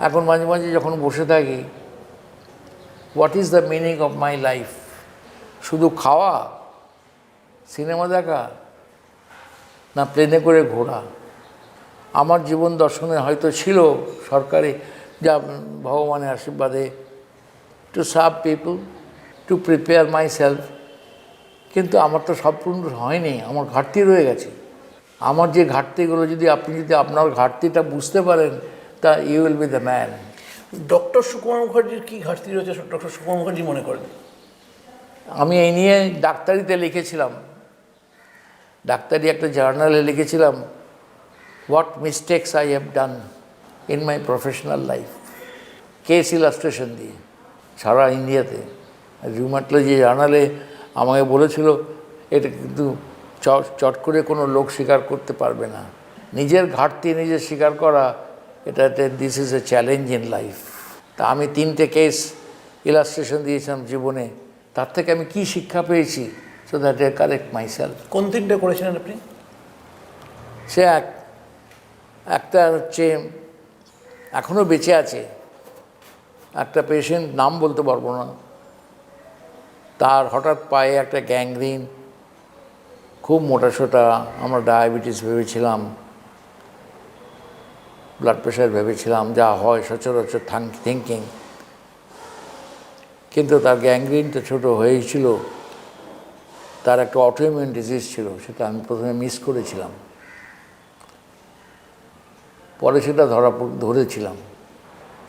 এখন মাঝে মাঝে যখন বসে থাকি, what is the meaning of my life? শুধু খাওয়া, সিনেমা দেখা, না প্লেনে করে ঘোরা? আমার জীবন দর্শনে হয়তো ছিল সরকারি, যা ভগবানের আশীর্বাদে, to serve people, to prepare my self. কিন্তু আমার তো সব পূর্ণ হয়নি, আমার ঘাটতি রয়ে গেছে। আমার যে ঘাটতিগুলো যদি আপনি আপনার ঘাটতিটা বুঝতে পারেন, তা you will be the man. Doctor Sukumar মুখার্জির কী ঘাটতি রয়েছে ডক্টর সুকুমার মুখার্জি মনে করেন? আমি এই নিয়ে ডাক্তারিতে লিখেছিলাম, ডাক্তারি একটা জার্নালে লিখেছিলাম, what mistakes I have done in my professional life, case illustration দিয়ে সারা ইন্ডিয়াতে। রিউমাটোলজি জার্নালে আমাকে বলেছিল, এটা কিন্তু চট করে কোনো লোক স্বীকার করতে পারবে না, নিজের ঘাটতি নিজে স্বীকার করা, এটা this is a challenge in life. তা আমি 3টে কেস ইলাস্ট্রেশন দিয়েছিলাম জীবনে, তার থেকে আমি কি শিক্ষা পেয়েছি, so that I correct my self. কোন 3টে করেছিলেন আপনি? সে একটা হচ্ছে এখনও বেঁচে আছে একটা পেশেন্ট, নাম বলতে পারবো না, তার হঠাৎ পায়ে একটা গ্যাংগ্রিন, খুব মোটাসোটা, আমরা ডায়াবেটিস ভেবেছিলাম, ব্লাড প্রেশার ভেবেছিলাম, যা হয় সচরাচর থিঙ্কিং, কিন্তু তার গ্যাংগ্রিনটা ছোটো হয়েছিল, তার একটা অটোইমিউন ডিজিজ ছিল, সেটা আমি প্রথমে মিস করেছিলাম, পরে সেটা ধরেছিলাম,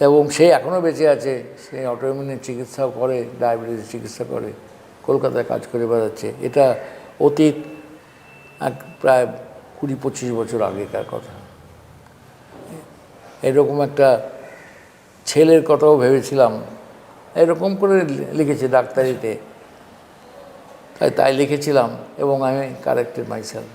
এবং সে এখনও বেঁচে আছে। সে অটোইমিউনের চিকিৎসাও করে, ডায়াবেটিসের চিকিৎসা করে, কলকাতায় কাজ করে বেড়াচ্ছে। এটা অতীত প্রায় 20-25 বছর আগেকার কথা। এরকম একটা ছেলের কথাও ভেবেছিলাম, এরকম করে লিখেছে ডাক্তারিতে, তাই লিখেছিলাম, এবং আমি কারেক্টেড মাইসেলফ।